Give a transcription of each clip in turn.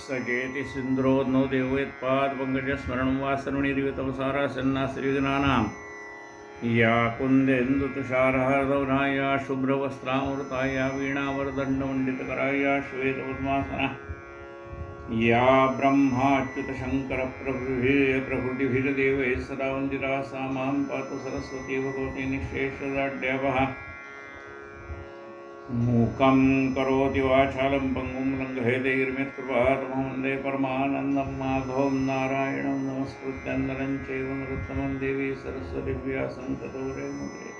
सचेति सिंद्रो no देवोत्पादपङ्कजस्मरणं वा सर्वनिर्वितमसारासन्नाश्रीगणानां या कुन्देन्दुतुषारहारदौनाया शुभ्रवस्त्रामृताया वीणावरदण्डमण्डितकराया श्वेतपद्मासना या ब्रह्माच्युतशङ्करप्रभृतिभिर्देवैः सदा वन्दिता सा मां पातु सरस्वती भगवती निःशेषदाढ्यवः मूकं करोति वाचालं पङ्गुं लङ्घयतेर्यत्कृपातमहं वन्दे परमानन्दं माधवं नारायणं नमस्कृत्य नरं चैव नरोत्तमं देवी सरस्वती व्यासं ततो जयमुदीरये।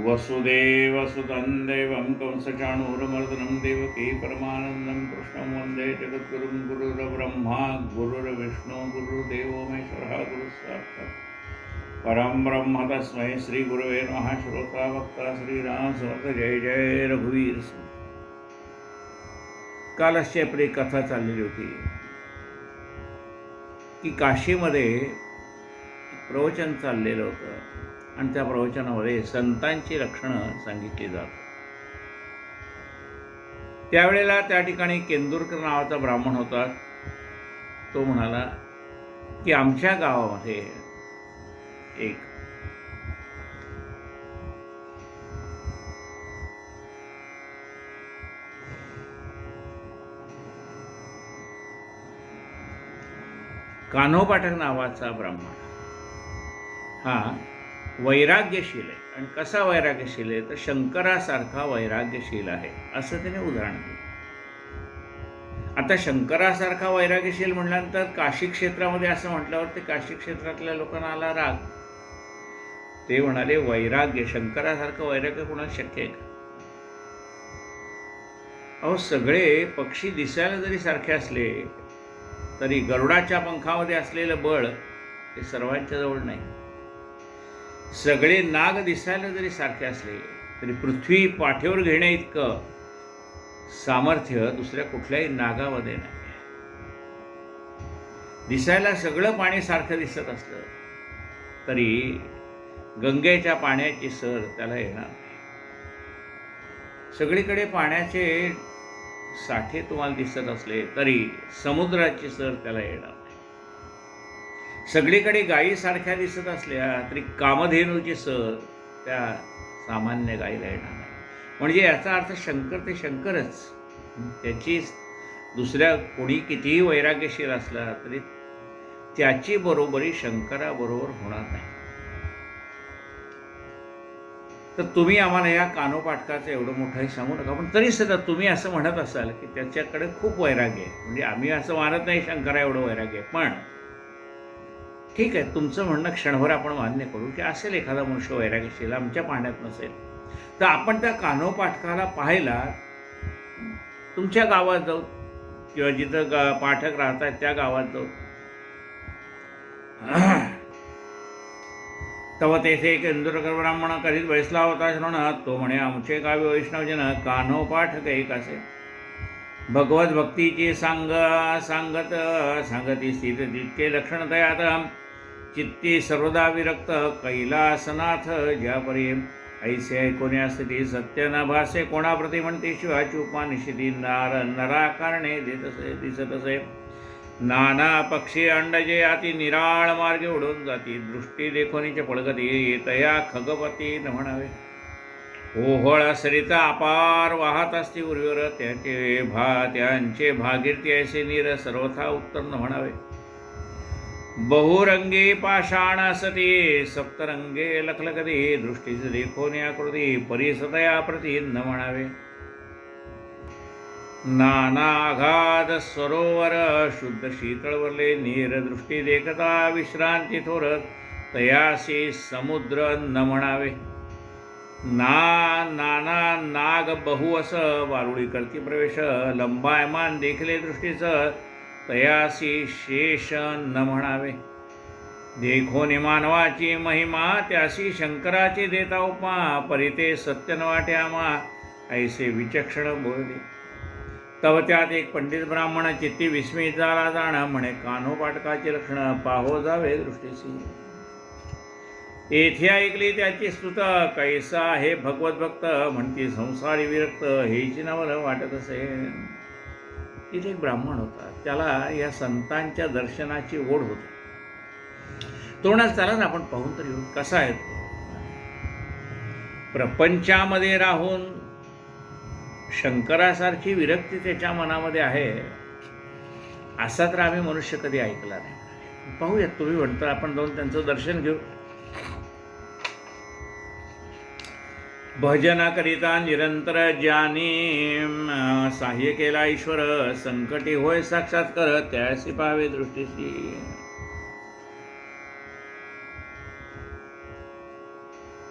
वसुदेवसुतं देवं कंसचाणूरमर्दनं देवकी परमानन्दं कृष्णं वन्दे जगद्गुरुं गुरुर्ब्रह्मा गुरुर्विष्णु गुरुर्देवो महेश्वरः गुरुसाक्षात् परं ब्रह्म तस्मै श्री गुरुवे नमः। श्रोता वक्ता श्रीराम समर्थ जय जय रघुवीर। काल अशी आपली कथा चाललेली होती की काशीमध्ये प्रवचन चाललेलं होतं आणि त्या प्रवचनामध्ये संतांची लक्षणं सांगितली जात. त्यावेळेला त्या ठिकाणी केंदूरकर नावाचा ब्राह्मण होता. तो म्हणाला की आमच्या गावामध्ये एक कान्होपाठक नावाचा ब्राह्मण हा वैराग्यशील आहे. आणि कसा वैराग्यशील आहे तर शंकरासारखा वैराग्यशील आहे असं त्याने उदाहरण दिलं. आता शंकरासारखा वैराग्यशील म्हटल्यानंतर काशी क्षेत्रामध्ये असं म्हटल्यावर ते काशी क्षेत्रातल्या लोकांना आला राग. ते म्हणाले वैराग्य शंकरासारखं वैराग्य कोणाला शक्य आहे का? अहो सगळे पक्षी दिसायला जरी सारखे असले तरी गरुडाच्या पंखामध्ये असलेलं बळ हे सर्वांच्या जवळ नाही. सगळे नाग दिसायला जरी सारखे असले तरी पृथ्वी पाठीवर घेण्या इतकं सामर्थ्य दुसऱ्या कुठल्याही नागामध्ये नाही. दिसायला सगळं पाणी सारखं दिसत असलं तरी गंगेच्या पाण्याची सर त्याला येणार नाही. सगळीकडे पाण्याचे साठे तुम्हाला दिसत असले तरी समुद्राची सर त्याला येणार नाही. सगळीकडे गायी सारख्या दिसत असल्या तरी कामधेनूची सर त्या सामान्य गायीला येणार नाही. म्हणजे याचा अर्थ शंकर ते शंकरच. त्याची दुसऱ्या कोणी कितीही वैराग्यशील असला तरी त्याची बरोबरी शंकराबरोबर होणार नाही. तर तुम्ही आम्हाला या कान्होपाठकाचं एवढं मोठंही सांगू नका. पण तरी सुद्धा तुम्ही असं म्हणत असाल की त्याच्याकडे खूप वैराग्य आहे. म्हणजे आम्ही असं मानत नाही शंकरा एवढं वैराग्य आहे. पण ठीक आहे, तुमचं म्हणणं क्षणभर आपण मान्य करू की असेल एखादा मनुष्य वैराग्यशील, आमच्या पाहण्यात नसेल. तर आपण त्या कान्होपाठकाला पाहायला तुमच्या गावात जाऊ किंवा जिथं पाठक राहतात त्या गावात जाऊ. तेव्हा तेथे एक केंदूरकर ब्राह्मण कधीच बैसला होता. श्रवणात तो म्हणे आमचे गावी वैष्णवजन कान्होपाठक एक असे. भगवत भक्तीची सांगत सांगती स्थित तितके लक्षण तयात चित्ती सर्वदा विरक्त कैलासनाथ ज्यापरी ऐसे ऐकोण्या स्थिती सत्य न भासे कोणाप्रती म्हणते शिवाची उपमा निशिती नराकारणे दिसत असे. नाना पक्षी अंडजे आती निराळ मार्गे उडून जाती दृष्टी देखोनीचे पळगती येतया खगपती न म्हणावे. ओहोळ सरिता अपार वाहत असती उर्वर त्यांचे भागीरथी ऐसे नीर सर्वथा उत्तर न म्हणावे. बहुरंगी पाषाण असती सप्तरंगे लखलखती दृष्टीचे देखोनी आकृती परिसतया प्रती न म्हणावे. नाना अगाध सरोवर शुद्ध शीतळवरले नीर दृष्टी देखता विश्रांती थोरत तयासी समुद्र न म्हणावे. नाना नाग बहु अस वारुळी करती प्रवेश लंबायमान देखले दृष्टीचं तयासी शेष न म्हणावे. देखोनी मानवाची महिमा त्यासी शंकराची देता उपमा परिते सत्य न वाटे आम्हा ऐसे विचक्षण बोलले. तव त्यात एक पंडित ब्राह्मण चित्ती विस्मित झाला जाण म्हणे कान्होपाठकाची लक्षणं पाहो जावे दृष्टीसी. येथे ऐकली त्याची स्तुत कैसा हे भगवत भक्त म्हणती संसारी विरक्त हेची नवल वाटत असे. तिथे एक ब्राह्मण होता, त्याला या संतांच्या दर्शनाची ओढ होती. तो म्हणाला चला ना आपण पाहून तरी येऊ कसा आहे तो. प्रपंचामध्ये राहून शंकरासारखी विरक्ती त्याच्या मनामध्ये आहे असा तर आम्ही मनुष्य कधी ऐकला नाही. पाहूयात, तुम्ही म्हणता आपण जाऊन त्यांचं दर्शन घेऊ. भजनाकरिता निरंतर ज्याने सहाय्य केला ईश्वर, संकटी होय साक्षात्कार त्यासी पावे दृष्टीशी.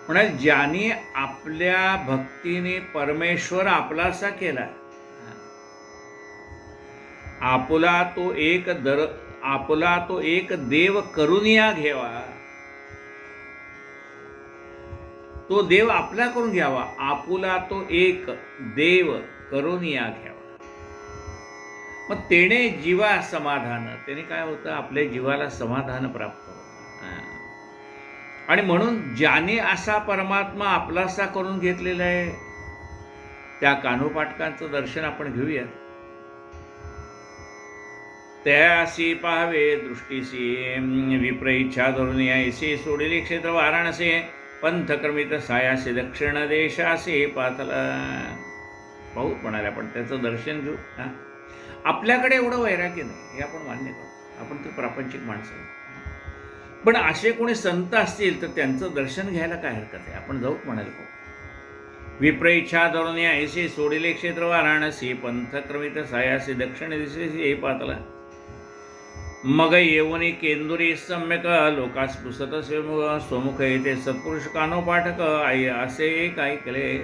म्हणजे ज्याने आपल्या भक्तीने परमेश्वर आपलासा केला, आपुला तो एक देव करुनिया घ्यावा, तो देव आपला करून घ्यावा. आपुला तो एक देव करुनिया घ्यावा. मग तेने जीवा समाधान, त्याने काय होतं, आपल्या जीवाला समाधान प्राप्त होतं. आणि म्हणून ज्याने असा परमात्मा आपलासा करून घेतलेला आहे त्या कान्होपाठकांचं दर्शन आपण घेऊया. त्यासी पाहावे दृष्टीसी, विप्र इच्छा धरून यायसी, सोडिले क्षेत्र वाराणसी, पंथक्रमित सायासी दक्षिण देशासी पातला. पाहूत म्हणाले आपण त्याचं दर्शन घेऊ. आपल्याकडे एवढं वैराग्य नाही हे आपण मान्य करतो, आपण तर प्रापंचिक माणसं आहे. पण असे कोणी संत असतील तर त्यांचं दर्शन घ्यायला काय हरकत आहे, आपण जाऊत म्हणाले. विप्र इच्छा धरून यायसी, सोडिले क्षेत्र वाराणसी, पंथक्रमित सायासी दक्षिण दिशेसी हे पातला. मग येऊनी केंदुरी सम्यक, लोकास पुसत स्वमुख येते सत्पुरुष कान्होपाठक आई असे एक ऐकले.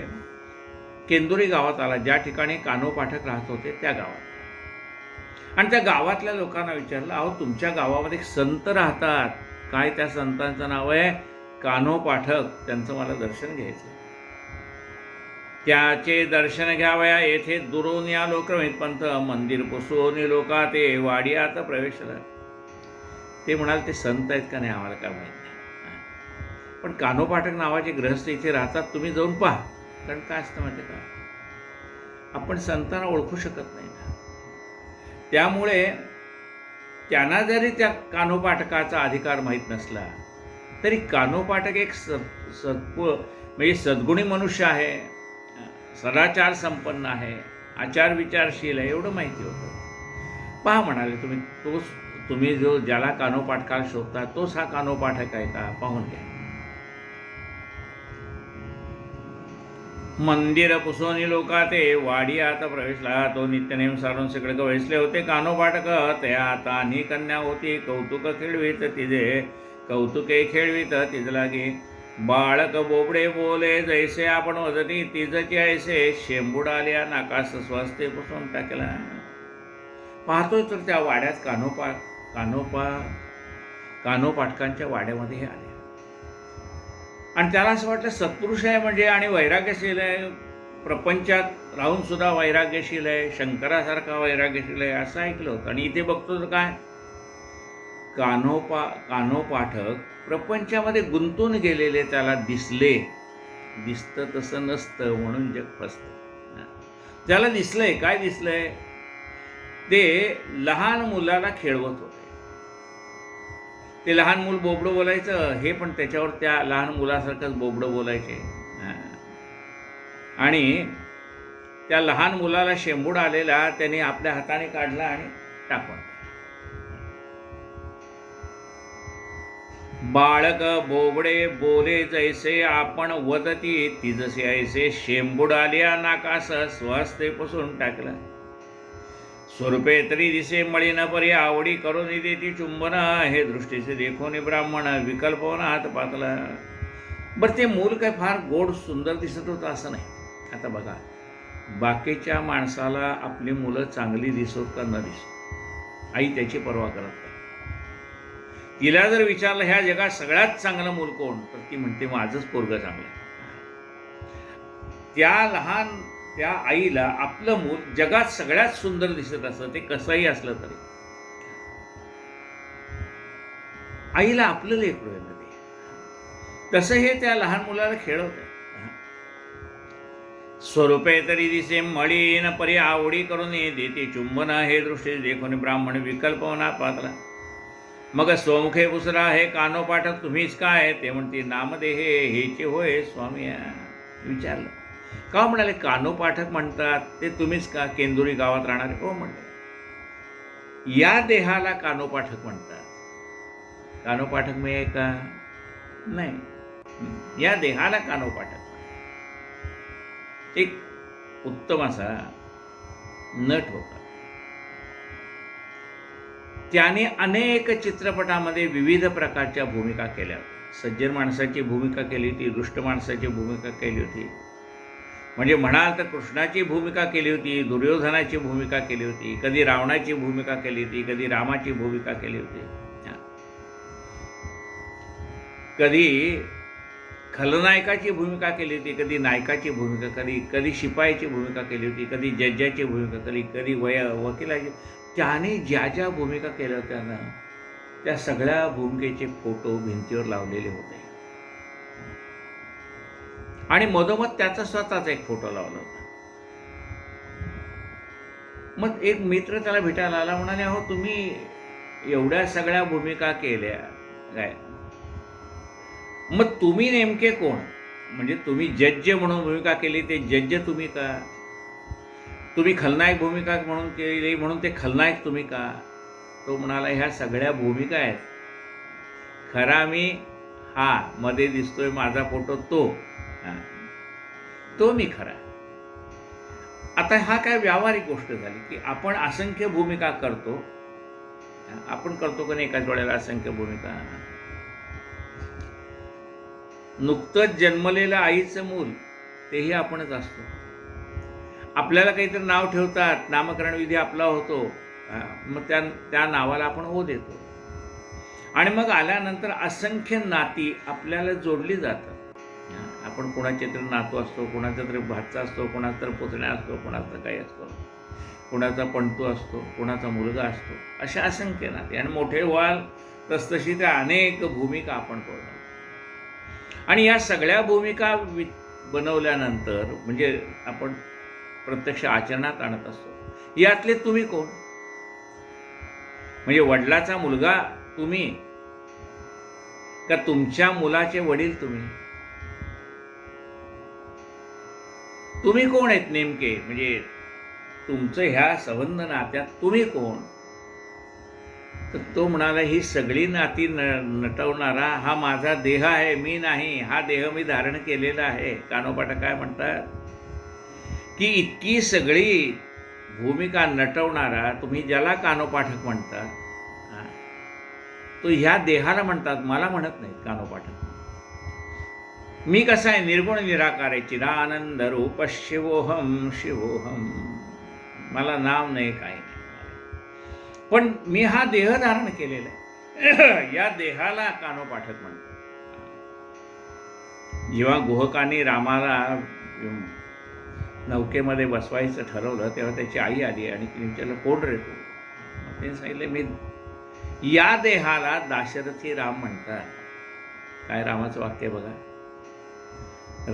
केंदुरी गावात आला, ज्या ठिकाणी कान्होपाठक राहत होते त्या गावात. आणि त्या गावातल्या लोकांना विचारलं, अहो तुमच्या गावामध्ये एक संत राहतात, काय त्या संतांचं नाव आहे? कान्होपाठक, त्यांचं मला दर्शन घ्यायचं. त्याचे दर्शन घ्यावया येथे दुरून या लोकरमित पंथ, मंदिर पुसून लोका ते वाडियात प्रवेशला. ते म्हणाले ते संत आहेत का नाही आम्हाला काय माहीत नाही, पण कान्होपाठक नावाचे गृहस्थ इथे राहतात, तुम्ही जाऊन पहा. कारण काय असतं माहिती का, आपण संतांना ओळखू शकत नाही ना. त्यामुळे त्यांना जरी त्या कान्होपाठकाचा अधिकार माहीत नसला तरी कान्होपाठक एक म्हणजे सद्गुणी मनुष्य आहे, सदाचार संपन्न आहे, आचार विचारशील आहे, एवढं माहिती होतं. पहा म्हणाले तुम्ही जो ज्याला कान्होपाठकाला शोधता तोच हा कान्होपाठक आहे का, पाहून घ्या. मंदिर पुसोनी लोका ते वाडियात प्रवेशला, तो नित्यनेम सारून सगळे गवसले होते कान्होपाठक. त्या आता आणि कन्या होती कौतुक खेळवीत तिजे, कौतुके खेळवीत तिज लागे. बाळक बोबडे बोले जैसे आपण वदती, तिजची ऐसे शेंबुडाल्या नाकास स्वस्ते पुसून टाकला. पाहतोय तर त्या वाड्यात कान्होपाठकांच्या वाड्यामध्ये हे आले. आणि त्याला असं वाटलं सत्पुरुष आहे म्हणजे, आणि वैराग्यशील आहे, प्रपंचात राहून सुद्धा वैराग्यशील आहे, शंकरासारखा वैराग्यशील आहे असं ऐकलं होतं. आणि इथे बघतो तर काय, कान्होपाठक प्रपंचामध्ये गुंतून गेलेले त्याला दिसले. दिसतं तसं नसतं म्हणून जग फसतं. त्याला दिसलंय, काय दिसलंय, ते लहान मुलाला खेळवत होते. ते लहान मूल बोबडं बोलायचं, हे पण त्याच्यावर त्या लहान मुलासारखंच बोबडं बोलायचे. आणि त्या लहान मुलाला शेंबूड आलेला त्याने आपल्या हाताने काढला आणि टाकून. बाळक बोबडे बोले जैसे आपण वदती, तिजसे ऐसे शेंबूड आल्या नाकास स्वस्ते पुसून टाकलं. स्वरूपे तरी दिसे मळी न परी, आवडी करून देती चुंबन, हे दृष्टीचे देखोनी ब्राह्मण विकल्पवना हात पातला. बरं ते मूल काय फार गोड सुंदर दिसत होतं असं नाही. आता बघा, बाकीच्या माणसाला आपली मुलं चांगली दिसत का न दिसत, आई त्याची पर्वा करत नाही. तिला जर विचारलं ह्या जगात सगळ्यात चांगलं मूल कोण, तर ती म्हणते माझंच पोरगं चांगलं. त्या आईला आपलं मूल जगात सगळ्यात सुंदर दिसत असतं, ते कसंही असलं तरी. आईला आपलं लेकरू आहे ना ते. तसं हे त्या लहान मुलाला खेळवत आहे. स्वरूपे तरी दिसे मळीन परी आवडी करून देते चुंबन हे दृष्टी देखून ब्राह्मण विकल्पवना पातला. मग स्वमुखे पुसरा हे कानोपाठक तुम्हीच काय, ते म्हणते नामदेहे हेचे होय स्वामी. विचारलं का, म्हणाले कानोपाठक म्हणतात ते तुम्हीच का, केंदुरी गावात राहणारे. हो म्हणले, या देहाला कानोपाठक म्हणतात. कानोपाठक मी आहे का, नाही, या देहाला कानोपाठक. एक उत्तम असा नट होता. त्याने अनेक चित्रपटामध्ये विविध प्रकारच्या भूमिका केल्या. सज्जन माणसाची भूमिका केली होती, दुष्ट माणसाची भूमिका केली होती, म्हणजे म्हणाल तर कृष्णाची भूमिका केली होती, दुर्योधनाची भूमिका केली होती, कधी रावणाची भूमिका केली होती, कधी रामाची भूमिका केली होती, कधी खलनायकाची भूमिका केली होती, कधी नायकाची भूमिका, कधी शिपायाची भूमिका केली होती, कधी जज्जाची भूमिका केली, कधी वकिलाची. त्याने ज्या ज्या भूमिका केल्या होत्या ना, त्या सगळ्या भूमिकेचे फोटो भिंतीवर लावलेले होते. आणि मधोमध त्याचा स्वतःचा एक फोटो लावला होता. मग एक मित्र त्याला भेटायला आला, म्हणाले अहो तुम्ही एवढ्या सगळ्या भूमिका केल्या काय, मग तुम्ही नेमके कोण, म्हणजे तुम्ही जज्ज म्हणून भूमिका केली ते जज्ज तुम्ही का, तुम्ही खलनायक भूमिका म्हणून केली म्हणून ते खलनायक तुम्ही का. तो म्हणाला ह्या सगळ्या भूमिका आहेत, खरा मी हा मध्ये दिसतोय माझा फोटो तो मी खरा. आता हा काय व्यावहारिक गोष्ट झाली की आपण असंख्य भूमिका करतो. आपण करतो का नाही एकाच वेळेला असंख्य भूमिका. नुकतंच जन्मलेलं आईचं मूल तेही आपणच असतो. आपल्याला काहीतरी नाव ठेवतात, नामकरण विधी आपला होतो, मग त्या नावाला आपण ओ देतो. आणि मग आल्यानंतर असंख्य नाती आपल्याला जोडली जातात. आपण कोणाचे तरी नातू असतो, कोणाचा तरी भाचा असतो, कोणाचा तरी पुतण्या असतो, कोणाचा काही असतो, कोणाचा पणतू असतो, कोणाचा मुलगा असतो, अशा असंख्य नाते. आणि मोठे व्हाल तसतशी त्या अनेक भूमिका आपण करतो. आणि या सगळ्या भूमिका बनवल्यानंतर म्हणजे आपण प्रत्यक्ष आचरणात आणत असतो. यातले तुम्ही कोण, म्हणजे वडिलाचा मुलगा तुम्ही का तुमच्या मुलाचे वडील तुम्ही कोण आहेत नेमके, म्हणजे तुमचं ह्या संबंध नात्यात तुम्ही कोण. तर तो म्हणाला ही सगळी नाती नटवणारा हा माझा देह आहे, मी नाही, हा देह मी धारण केलेला आहे. कानोपाठक काय म्हणतात की इतकी सगळी भूमिका नटवणारा तुम्ही ज्याला कानोपाठक म्हणता तो ह्या देहाला म्हणतात, मला म्हणत नाहीत कानोपाठक. मी कसा आहे, निर्गुण निराकार आहे, चिदानंद रूप शिवोहम शिवोहम, मला नाव नाही काही नाही, पण मी हा देह धारण केलेला आहे. या देहाला कानोपाठक म्हणतात. जेव्हा गुहकांनी रामाला नौकेमध्ये बसवायचं ठरवलं तेव्हा त्याची आई आली आणि तिने विचारलं कोण रे तू. त्यांनी सांगितलं मी या देहाला दाशरथी राम म्हणतात. काय रामाचं वाक्य बघा,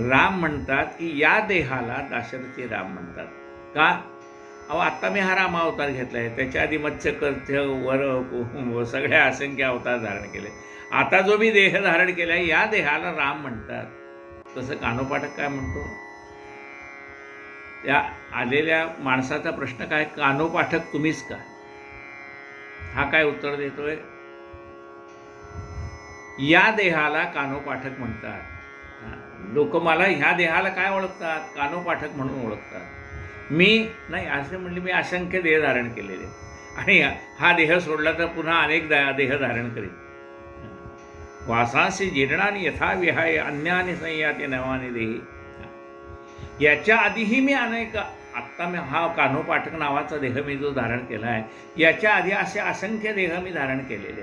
राम म्हणतात की या देहाला दाशरथी राम म्हणतात. का, अहो आत्ता मी हा राम अवतार घेतलाय, त्याच्या आधी मत्स्यकर्त्य वर सगळ्या असंख्य अवतार धारण केले, आता जो मी देह धारण केलाय या देहाला राम म्हणतात. तसं कानोपाठक काय म्हणतो, त्या आलेल्या माणसाचा प्रश्न काय, कानोपाठक तुम्हीच का. हा काय उत्तर देतोय, या देहाला कानोपाठक म्हणतात. लोक मला ह्या देहाला काय ओळखतात, कानोपाठक म्हणून ओळखतात. मी नाही असं म्हणले, मी असंख्य देह धारण केलेले आणि हा देह सोडला तर पुन्हा अनेक देह धारण करेन. वासांसी जीर्णानी यथा विहाय अन्यानी संयाते नवानी देही. याच्या आधीही मी अनेक, आत्ता मी हा कानोपाठक नावाचा देह मी जो धारण केला आहे, याच्या आधी असे असंख्य देह मी धारण केलेले.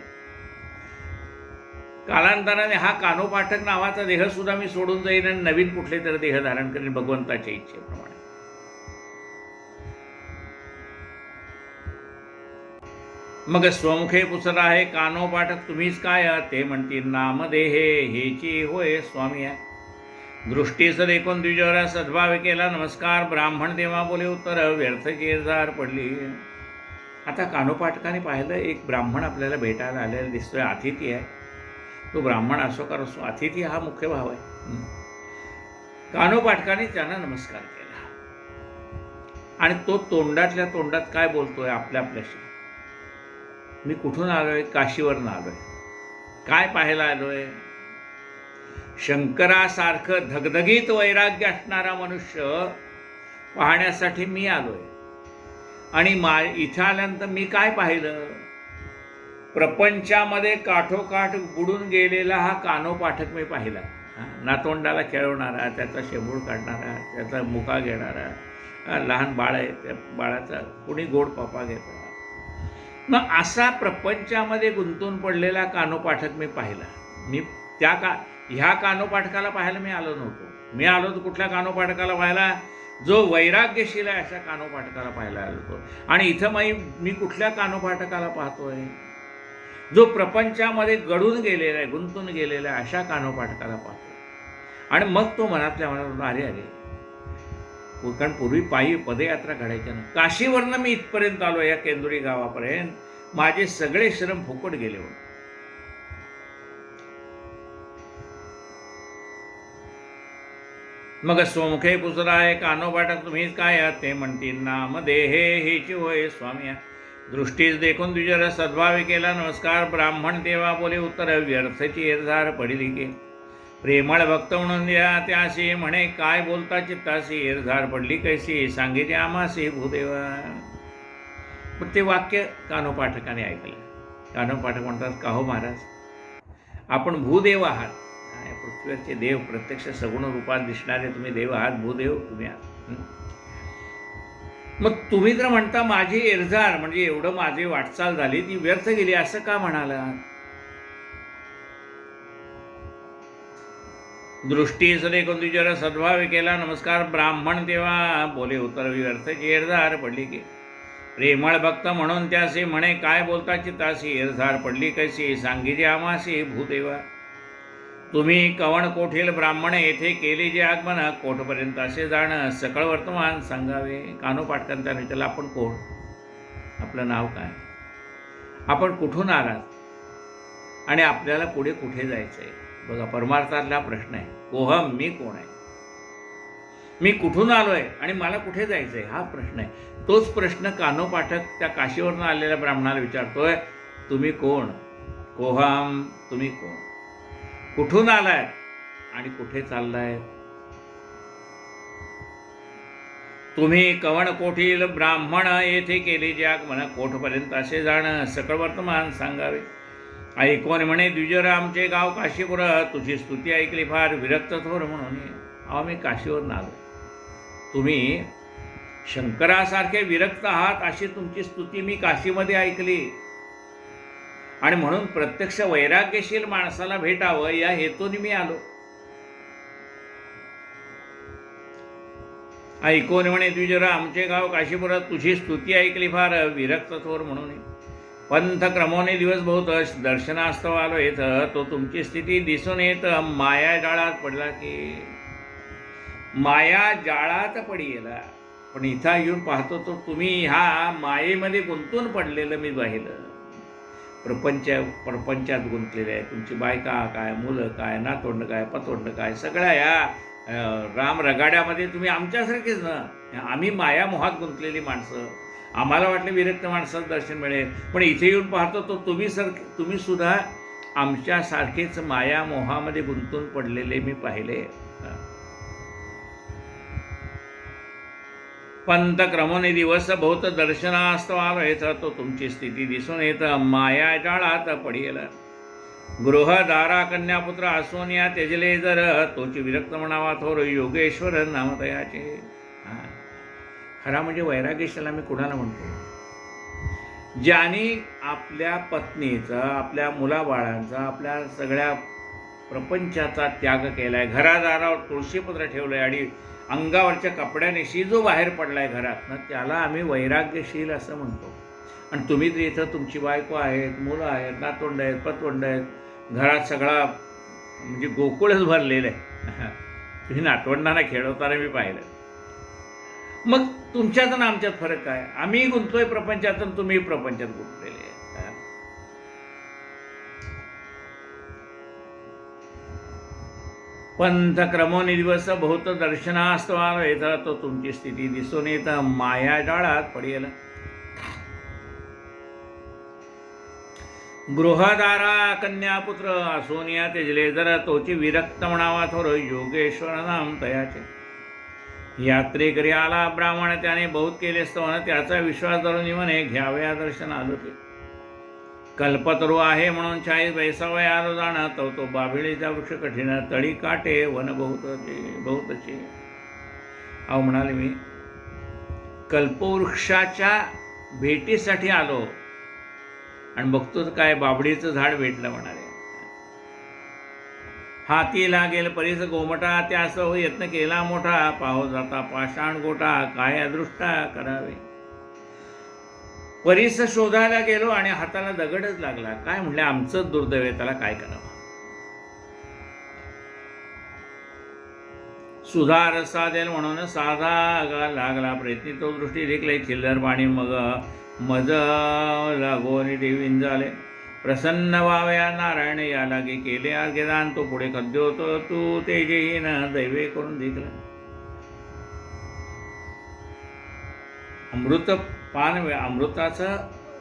कालांतराने हा कानोपाठक नावाचा देह सुद्धा मी सोडून जाईन आणि नवीन कुठले तरी देह धारण करेन भगवंताच्या इच्छेप्रमाणे. मग स्वमुखे पुसरा आहे कानोपाठक तुम्हीच काय, ते म्हणतील नामदेहे हेची होय स्वामी आहे. दृष्टीस देखून द्विजवरा सद्भाव केला नमस्कार, ब्राह्मण देवा बोले उत्तर व्यर्थ चिरजार पडली. आता कानोपाठकाने पाहिलं, एक ब्राह्मण आपल्याला भेटायला आलेला दिसतोय, अतिथी आहे. तो ब्राह्मण असो का नसो, अतिथी हा मुख्य भाव आहे. कानोपाठकाने त्यांना नमस्कार केला आणि तो तोंडातल्या तोंडात काय बोलतोय आपल्याशी, मी कुठून आलोय? काशीवरून आलोय. काय पाहायला आलोय? शंकरासारखं धगधगीत वैराग्य असणारा मनुष्य पाहण्यासाठी मी आलोय. आणि इथं आल्यानंतर मी काय पाहिलं? प्रपंचामध्ये काठोकाठ बुडून गेलेला हा कानोपाठक मी पाहिला. नातोंडाला खेळवणारा, त्याचा शेंबूड काढणारा, त्याचा मुका घेणारा, लहान बाळ आहे त्या बाळाचा कुणी गोड पापा घेतो. मग असा प्रपंचामध्ये गुंतून पडलेला कानोपाठक मी पाहिला. मी ह्या कानोपाठकाला पाहायला मी आलो नव्हतो. मी आलो तर कुठल्या कानोपाठकाला पाहायला? जो वैराग्यशील आहे अशा कानोपाठकाला पाहायला आलो होतो. आणि इथं मी कुठल्या कानोपाठकाला पाहतोय? जो प्रपंचामध्ये गळून गेलेला आहे, गुंतून गेलेला आहे अशा कानोपाठकाला पाहतोय. आणि मग तो मनातल्या मनात अरे कारण पूर्वी पायी पदयात्रा घडायच्या ना, काशीवरनं मी इथपर्यंत आलो, या केंदुरी गावापर्यंत. माझे सगळे श्रम फुकट गेले होते. मग स्वमुखे पुसराय कानोपाठक तुम्हीच काय? ते म्हणतील नाम देहे हेची होय स्वामी. दृष्टीस देखून द्विजर सद्भावी केला नमस्कार, ब्राह्मण देवा बोले उत्तर व्यर्थची एरझार पडली की. प्रेमळ भक्त म्हणून द्या त्याशी म्हणे काय बोलता चित्ताशी, एरझार पडली कैसी सांगितले आमासी भूदेवा. पण ते वाक्य कानोपाठकाने ऐकलं. कानोपाठक म्हणतात, का हो महाराज, आपण भूदेव आहात, पृथ्वीवरचे देव, प्रत्यक्ष सगुण रूपात दिसणारे तुम्ही देव आहात, भूदेव तुम्ही आहात. मग तुम्ही तर म्हणता माझी एरझार म्हणजे एवढं माझी वाटचाल झाली ती व्यर्थ गेली, असं का म्हणाला? दृष्टी सदे द्विजर सद्भाव केला नमस्कार, ब्राह्मण देवा बोले उत्तर व्यर्थची एरझार पडली की. प्रेमळ भक्त म्हणून त्यासी म्हणे काय बोलता चित्तासी, एरझार पडली कैसी सांगितले आमासी भूदेवा. तुम्ही कवण कोठील ब्राह्मण येथे केले जे आगमन, कोठपर्यंत असे जाणं सकळ वर्तमान सांगावे. कानोपाठकांचा विचारलं, आपण कोण? आपलं नाव काय? आपण कुठून आलात? आणि आपल्याला पुढे कुठे जायचं आहे? बघा, परमार्थातला प्रश्न आहे. कोहम, मी कोण आहे? मी कुठून आलोय आणि मला कुठे जायचं आहे? हा प्रश्न आहे. तोच प्रश्न कानोपाठक त्या काशीवरून आलेल्या ब्राह्मणाला विचारतोय, तुम्ही कोण? कोहम, तुम्ही कोण? कुठून आलाय आणि कुठे चाललाय? तुम्ही कवण कोठील ब्राह्मण येथे केले जे आगमन, कोठपर्यंत असे जाणं सकळ वर्तमान सांगावे. ऐकून म्हणे द्विजर आमचे गाव काशीपुर, तुझी स्तुती ऐकली फार विरक्त थोर म्हणून. अहो, मी काशीवरून आलो. तुम्ही शंकरासारखे विरक्त आहात अशी तुमची स्तुती मी काशीमध्ये ऐकली. आणि म्हणून प्रत्यक्ष वैराग्यशील माणसाला भेटावं या हेतूने मी आलो. ऐकून म्हणे द्विजरा आमचे गाव काशीपुरात, तुझी स्तुती ऐकली फार विरक्त थोर म्हणून. पंथ क्रमोने दिवस बहुत दर्शनास्तव आलो येत, तो तुमची स्थिती दिसून येत माया जाळात पडला की. माया जाळात पडिला. पण इथं येऊन पाहतो तो तुम्ही ह्या मायेमध्ये गुंतून पडलेलं मी पाहिलं. प्रपंचात गुंतलेले आहे. तुमची बायका काय, मुलं काय, नातोंड काय, पतोंड काय, सगळ्या या राम रगाड्यामध्ये तुम्ही आमच्यासारखेच ना. आम्ही मायामोहात गुंतलेली माणसं. आम्हाला वाटलं विरक्त माणसाचं दर्शन मिळेल, पण इथे येऊन पाहतो तो तुम्ही सुद्धा आमच्यासारखेच मायामोहामध्ये गुंतून पडलेले मी पाहिले. पंथ क्रमोने दिवस बहुत दर्शनास्तव आलो येत, तो तुमची स्थिती दिसून येत माया जाळात पडिला. गृह दारा कन्यापुत्र असून या त्यजले जर, तोची विरक्त म्हणावा थोर योगेश्वर नामतयाचे. खरा म्हणजे वैराग्यशाला मी कुणाला म्हणतो? ज्याने आपल्या पत्नीचा, आपल्या मुलाबाळांचा, आपल्या सगळ्या प्रपंचाचा त्याग केलाय, घरादारावर तुळशीपत्र ठेवलंय आणि अंगावरच्या कपड्यानेशी जो बाहेर पडलाय घरातनं, त्याला आम्ही वैराग्यशील असं म्हणतो. आणि तुम्ही तर इथं तुमची बायको आहेत, मुलं आहेत, नातोंड आहेत, पतोंड आहेत, घरात सगळा म्हणजे गोकुळच भरलेलं आहे. तुम्ही नातवंडांना खेळवताना मी पाहिलं. मग तुमच्यात आणि आमच्यात फरक काय? आम्ही गुंतलोय प्रपंचात आणि तुम्ही प्रपंचात गुंतलेले आहे. पंथ क्रमोनी दिवस बहुत दर्शनास्तवार येत, तो तुमची स्थिती दिसून येत माया जाळात पडेल. गृहदारा कन्यापुत्र सोनिया तेजले जर तोची विरक्त म्हणावा थोर योगेश्वर नाम तयाचे. यात्रेकरी आला ब्राह्मण त्याने बहुत केले स्तवन, त्याचा विश्वास धरून म्हणे घ्यावे दर्शन आलो ते. कल्पतरू आहे म्हणून 40 बैसावय आलो जाण, तो बाभिळीचा वृक्ष कठीण तळी काटे वन बहुतचे. अहो म्हणाले मी कल्पवृक्षाच्या भेटीसाठी आलो आणि बघतो काय बाभडीचं झाड भेटलं म्हणाले. हाती लागेल परीस गोमटा, त्यास यत्न केला मोठा, पाहो जाता पाषाण गोटा, काय अदृष्टा करावे. परीस शोधायला गेलो आणि हाताला दगडच लागला. काय म्हणले आमचं दुर्दैव आहे, त्याला काय करावं. सुधार साधेल म्हणून साधा लागला प्रयत्नी, तो दृष्टी देखले चिल्लर पाणी मग मज लागोनी देवीन झाले. प्रसन्न व्हाव्या नारायण या लागे केले अर्घ्यदान, तो पुढे खद्य होतो तू तेजेहीन दैवे करून देखला. अमृताचा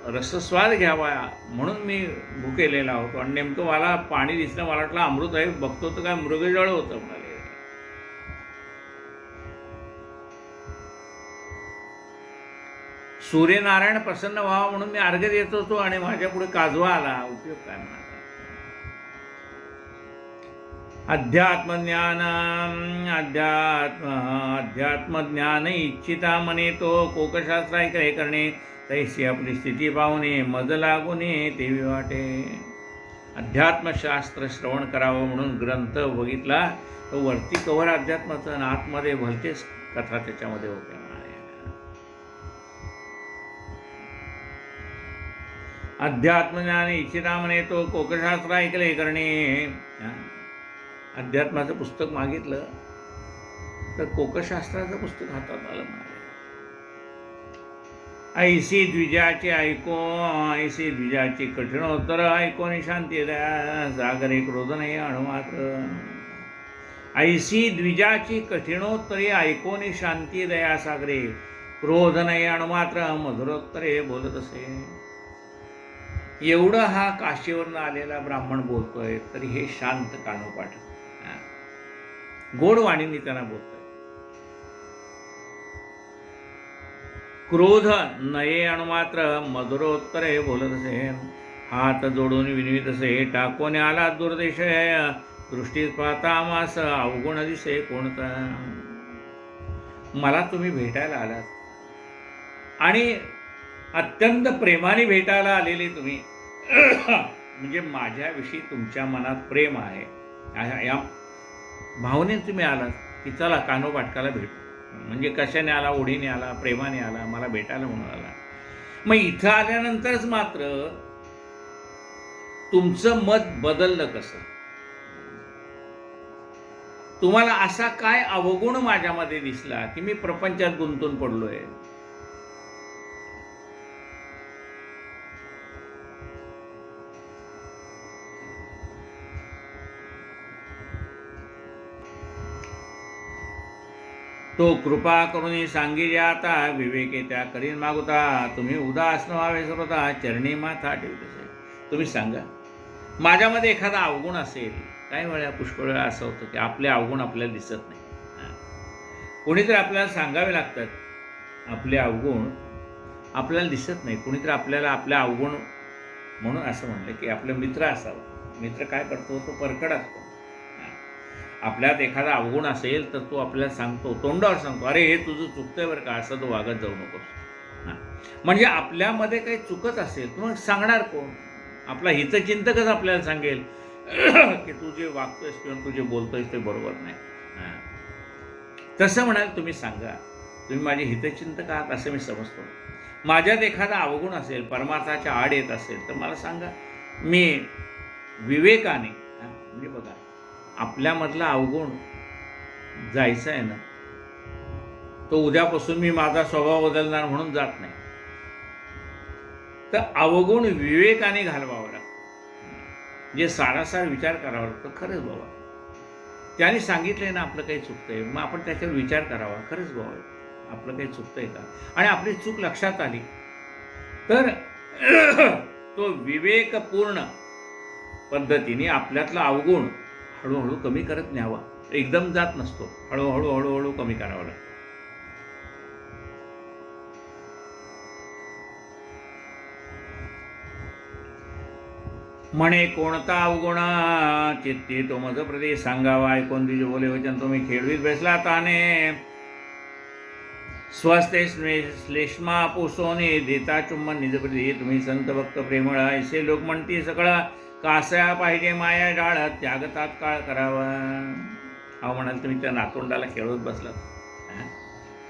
रसस्वाद घ्यावा म्हणून मी भुकेलेला होतो आणि नेमकं मला पाणी दिसलं. मला वाटलं अमृत आहे, बघतो तर काय मृगजळ होतं म्हणाले. सूर्यनारायण प्रसन्न व्हावा म्हणून मी अर्घ्य देत होतो आणि माझ्या पुढे काजवा आला. उपयोग काय म्हणा. अध्यात्मज्ञान इच्छिता मने तो कोकशास्त्र ऐकले करणे, तैसी आपली स्थिती पाहुणे मज लागूने तेवी वाटे. अध्यात्मशास्त्र श्रवण करावं म्हणून ग्रंथ बघितला, तो वरती कवर अध्यात्माचं आणि आतमध्ये भलतेच कथा त्याच्यामध्ये होत्या. अध्यात्मज्ञान इच्छिता म्हणे तो कोकशास्त्र ऐकले करणे. अध्यात्माचं पुस्तक मागितलं तर कोकशास्त्राचं पुस्तक हातात आलं म्हणाले. ऐसी द्विजाची ऐको, ऐसी द्विजाची कठिणोत्तर ऐकोनी शांती दया सागरे क्रोध नाही अणुमात्र. ऐसी द्विजाची कठिणोत्तरे ऐकोनी शांती दया सागरे क्रोध नाही अणुमात्र मधुरोत्तरे बोलत असे. एवढं हा काशीवरून आलेला ब्राह्मण बोलतोय तरी हे शांत कानोपाठ गोड वाणीने त्यांना बोलतोय. क्रोध नये अणुमात्र मधुरोत्तरे बोलत असे. हात जोडून विनवित असे टाकोने आला दुर्देश, दृष्टीत पाहता आमास अवगुण दिसे कोणता. मला तुम्ही भेटायला आलात आणि अत्यंत प्रेमाने भेटायला आलेले तुम्ही, म्हणजे माझ्याविषयी तुमच्या मनात प्रेम आहे या भावनेने तुम्ही आलात की चला कानोपाटकाला भेटू. म्हणजे कशाने आला, ओढीने आला, प्रेमाने आला, मला भेटायला म्हणून आला. मग इथं आल्यानंतरच मात्र तुमचं मत बदललं कसं? तुम्हाला असा काय अवगुण माझ्यामध्ये दिसला की मी प्रपंचात गुंतून पडलोय? तो कृपा करून सांगितले आता विवेके त्या करीन मागुता. तुम्ही उदास न व्हावे सर्वता चरणी माथा ठेवते. तुम्ही सांगा माझ्यामध्ये एखादा अवगुण असेल. काही वेळा पुष्कळ वेळा असं होतं की आपले अवगुण आपल्याला दिसत नाही. कोणीतरी आपल्याला सांगावे लागतात आपले अवगुण आपल्याला दिसत नाही. कोणीतरी आपल्याला आपल्या अवगुण म्हणून असं म्हटलं की आपला मित्र असावा. मित्र काय करतो, तो परकड असतो. आपल्यात एखादा अवगुण असेल तर तो आपल्याला सांगतो, तोंडावर सांगतो, अरे हे तुझं चुकतंय बरं का, असं तो वागत जाऊ नकोस. म्हणजे आपल्यामध्ये काही चुकत असेल तर मग सांगणार कोण? आपला हितचिंतकच आपल्याला सांगेल की तू जे वागतोयस किंवा तू जे बोलतोयस ते बरोबर नाही. तसं म्हणाल तुम्ही सांगा, तुम्ही माझे हितचिंतक आहात असं मी समजतो. माझ्यात एखादा अवगुण असेल, परमार्थाच्या आड येत असेल तर मला सांगा. मी विवेकाने, म्हणजे बघा आपल्यामधला अवगुण जायचं आहे ना, तो उद्यापासून मी माझा स्वभाव बदलणार म्हणून जात नाही. तर अवगुण विवेकाने घालवावं लागतं, जे सारासार विचार करावा लागतो. खरंच बाबा त्याने सांगितलंय ना आपलं काही चुकतंय, मग आपण त्याच्यावर विचार करावा. खरंच बाबा आपलं काही चुकतंय का, आणि आपली चूक लक्षात आली तर तो विवेकपूर्ण पद्धतीने आपल्यातला अवगुण हळूहळू कमी करत न्यावा. एकदम जात नसतो, हळूहळू हळूहळू कमी करावा लागतो. म्हणे कोणता अवगुण चित्ती तो मज प्रती सांगावा, ऐकून तिचे बोले वचन तुम्ही खेळवीत बसला ताने. स्वस्ते श्लेष्मा पुसोने देता चुंबन निजप्रती, तुम्ही संत भक्त प्रेमळ ऐसे लोक म्हणती सगळं, कासया पाहिजे माया डाळ त्याग तात्काळ करावा. अहो म्हणाल तुम्ही त्या नातोंडाला खेळवत बसलात,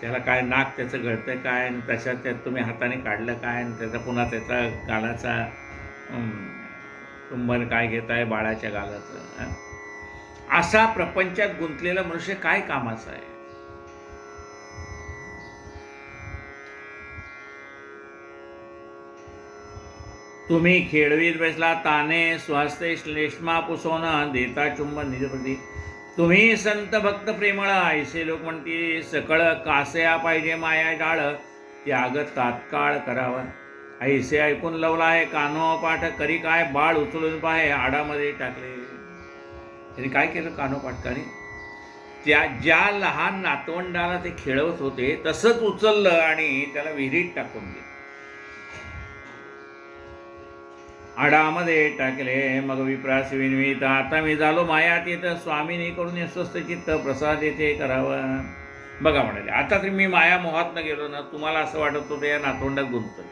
त्याला काय नाक त्याचं गळतं काय, तशात त्यात तुम्ही हाताने काढलं काय, त्याचा पुन्हा त्याचा गालाचा चुंबन काय घेताय बाळाच्या गालाचं. असा प्रपंचात गुंतलेला मनुष्य काय कामाचा आहे. तुम्ही खेळवीत बसला ताने, स्वास्ते श्लेष्मा पुसोन देता चुंबन निजप्रती, तुम्ही संत भक्त प्रेमळ ऐसे लोक म्हणती सकळ, कासया पाहिजे माया डाळ त्याग तात्काळ करावा. ऐसे ऐकून लवला आहे कानोपाठ करी काय, बाळ उचलून पाहे आडामध्ये टाकले. त्यांनी काय केलं कानोपाठकाने, त्या ज्या लहान नातवंडाला ते खेळवत होते तसंच उचललं आणि त्याला विहिरीत टाकून दिलं. आडामध्ये टाकले. मग विप्रास विनवीत, आता मी झालो मायातीत, स्वामीनी करून स्वस्थ चित्त प्रसाद येथे करावा. बघा म्हणाले, आता तरी मी माया मोहात न गेलो ना, तुम्हाला असं वाटत होतं या नातवंडात गुंतलं,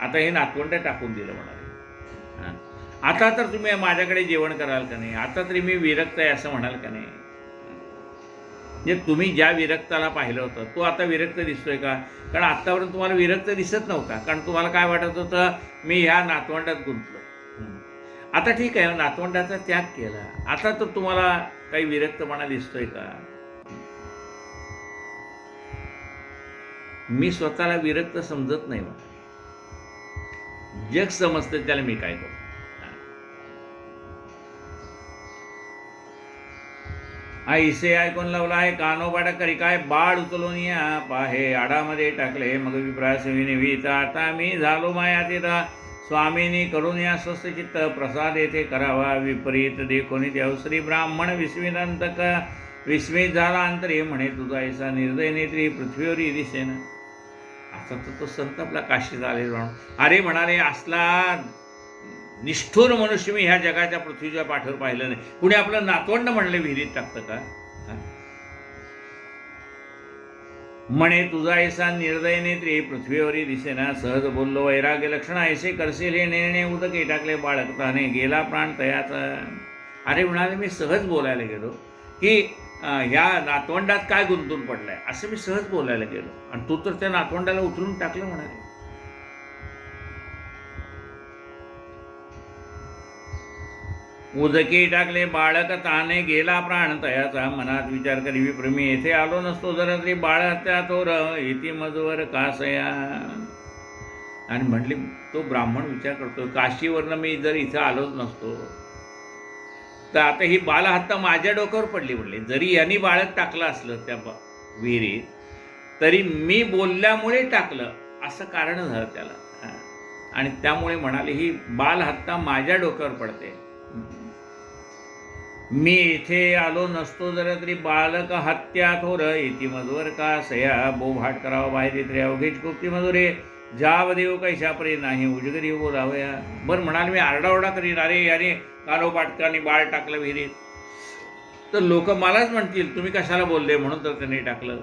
आता हे नातवंड टाकून दिलं म्हणाले. आता तर तुम्ही माझ्याकडे जेवण कराल का नाही, आता तरी मी विरक्त आहे असं म्हणाल का नाही. जे तुम्ही ज्या विरक्ताला पाहिलं होतं तो आता विरक्त दिसतोय का, कारण आत्तापर्यंत तुम्हाला विरक्त दिसत नव्हता, कारण तुम्हाला काय वाटत होतं मी ह्या नातवंडात गुंतलो. आता ठीक आहे, नातवंडाचा त्याग केला, आता तर तुम्हाला काही विरक्तपणा दिसतोय का. मी स्वतःला विरक्त समजत नाही, मला जग समजतं, त्याला मी काय करू. ऐसे ऐकून लावला आहे कानोपाठ करी काय, बाळ उचलून या पाहे आडामध्ये टाकले. मग विप्रास विनवीत, आता मी झालो मायातीत, स्वामीनी करून या स्वस्थ चित्त प्रसाद येथे करावा. विपरीत देखोनी देव श्री ब्राह्मण विस्मितांतक, विस्मित झाला अंतरी म्हणे तुझा ऐसा निर्दय नेत्री पृथ्वीवरी दिसेना. आता तर तो संतापला काशी झाले. अरे म्हणाले, असला निष्ठुर मनुष्य मी ह्या जगाच्या पृथ्वीच्या पाठीवर पाहिलं नाही. कुणी आपलं नातवंड म्हणले विहिरीत टाकतं का. म्हणे तुझा ऐसा निर्दय नेत्री पृथ्वीवरी दिसेना. सहज बोललो वैराग्य लक्षण ऐसे करशील हे निर्णय उदके टाकले बाळकताने, गेला प्राण तयाचा. अरे म्हणाले, मी सहज बोलायला गेलो की ह्या नातवंडात काय गुंतून पडलाय, असं मी सहज बोलायला गेलो, आणि तू तर त्या नातवंडाला उचलून टाकलं म्हणाले. उदकी टाकले बाळक ताने, गेला प्राण तयाचा. मनात विचार करी विप्रमी येथे आलो नसतो जरा तरी, बाळ हत्या तोर इति मजवर कासया. आणि म्हटली, तो ब्राह्मण विचार करतो, काशीवरनं मी जर इथं आलोच नसतो तर आता ही बालहत्या माझ्या डोक्यावर पडली. म्हणले, जरी यांनी बाळक टाकलं असलं त्या विहिरीत, तरी मी बोलल्यामुळे टाकलं असं कारण झालं त्याला, आणि त्यामुळे म्हणाले ही बालहत्या माझ्या डोक्यावर पडते. मी इथे आलो नसतो जरा तरी, बालक हत्या थोर इति मजवर का सया. बोभाट करावा बाहेर इथे अवघेच गुप्ती मधुरे, जाव देव कैशापरे नाही उजगरी बोलावया. बरं म्हणाल, मी आरडाओरडा करीन, अरे याने कानोपाठकाने बाळ टाकलं विहिरीत, तर लोक मलाच म्हणतील तुम्ही कशाला बोलले, म्हणून तर त्यांनी टाकलं.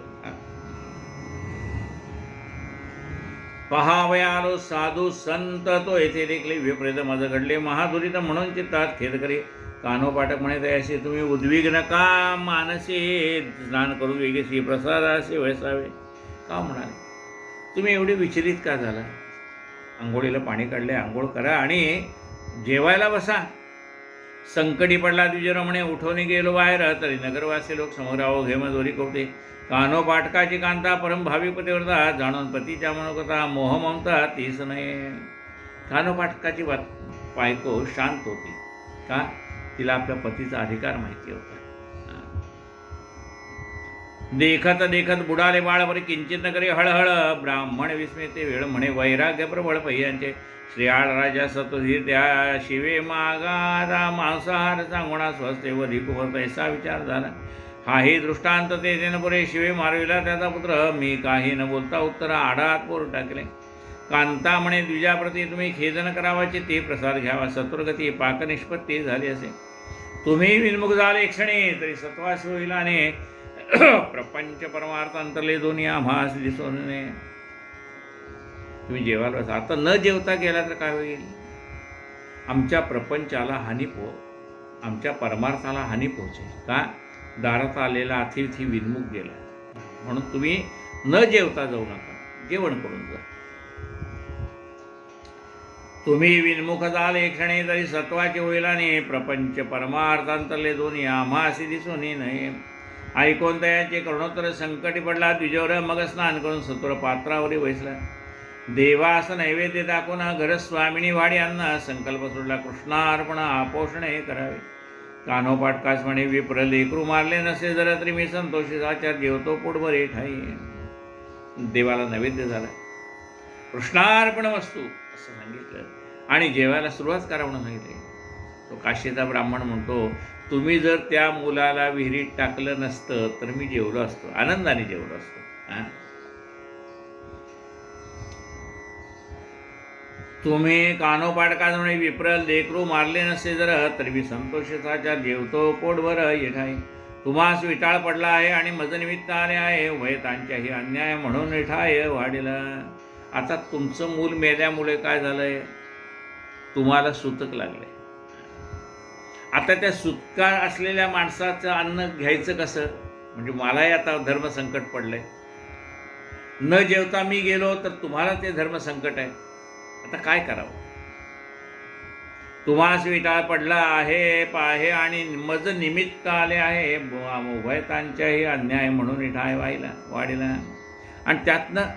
पहावया आलो साधू संत तो येथे देखले, विपरीत माझं घडले महादुरित म्हणून चित्तात खेद करी. कानोपाठक म्हणे तयाशी तुम्ही उद्विग्न का मानसे, स्नान करून वेगेशी प्रसादाशी वैसावे. का म्हणाले, तुम्ही एवढे विचलित का झाला. आंघोळीला पाणी काढले, आंघोळ करा आणि जेवायला बसा. संकटी पडला द्विजर म्हणे उठवणे गेलो बाहेर, तरी नगरवासी लोक समोर आहो घेम दोरी कोपते. कानो पाटकाची कांता परम भावी पतिव्रता, जाणून पतीच्या मनोगता मोह ममता तीच नाही. कानो पाटकाची बायको शांत होती का? तिला आपल्या पतीचा अधिकार माहिती होता. देखत देखत बुडाले बाळ बरे किंचित न करे हळहळ, ब्राह्मण विस्मिते वेळ म्हणे वैराग्य प्रबळ पहियांचे. श्रेयाळ राजा सतधीर त्या शिवे मागारा, मांसाहार सांगोणा स्वस्ते वधिकुवर पैसा विचार झाला. हाही दृष्टांत तेने पुरे, शिवे मारविला त्याचा पुत्र. मी काही न बोलता उत्तर आडात पोर टाकले. कांता म्हणे द्विजाप्रती तुम्ही खेदन करावाचे, ते प्रसाद घ्यावा सत्वरगती पाक निष्पत्ती झाली असे. तुम्ही विन्मुख झाले क्षणी, तरी सत्वास होईलाने प्रपंच परमार्थ अंतरले दोन्ही आम्हास दिसून नये. तुम्ही जेवायला बसा. आता न जेवता गेला तर काय होईल? आमच्या प्रपंचाला हानी आमच्या परमार्थाला हानी पोहोचेल का? दारात आलेला अतिथी विन्मुख गेला, म्हणून तुम्ही न जेवता जाऊ नका, जेवण करून जा. तुम्ही विन्मुख झाले क्षणी, तरी सत्वाचे होईलाने प्रपंच परमार्थांतरले दोन्ही आम्हासी दिसून नये. ऐकून तयाचे करुणोत्तर संकटी पडला द्विजवर, मग स्नान करून सत्वर पात्रावरी बसला. देवास नैवेद्य दाखवून घर स्वामिनी वाडी अन्न, संकल्प सोडला कृष्णार्पण आपोषणे करावे. कानोपाटकास म्हणे विप्र लेकरू मारले नसे जरा, तरी मी संतोषी आचार जेवतो पोटभर ठाई. देवाला नैवेद्य झाला, कृष्णार्पण वस्तू असं सांगितलं आणि जेवायला सुरुवात करा म्हणून सांगितले. तो काशीचा ब्राह्मण म्हणतो, तुम्ही जर त्या मुलाला विहिरीत टाकलं नसतं तर मी जेवलो असतो, आनंदाने जेवलो असतो. तुम्ही कानोपाटका म्हणे विप्र लेकरू मारले नसते जर, तर मी संतोषाचा जेवतो पोटभर येठाई. तुम्हास विटाळ पडला आहे आणि मज निमित्त आले आहे, वयतांच्याही अन्याय म्हणून येठाय वाढीला. आता तुमचं मूल मेल्यामुळे काय झालंय? तुम्हाला सूतक लागले. आता त्या सुटका असलेल्या माणसाचं अन्न घ्यायचं कसं? म्हणजे मलाही आता धर्मसंकट पडलंय. न जेवता मी गेलो तर तुम्हाला ते धर्मसंकट आहे. आता काय करावं? तुम्हास विटाळ पडला आहे पाहे आणि मज निमित्त आले आहे, उभयतांच्याही अन्याय म्हणून इठाय वाढीला. आणि त्यातनं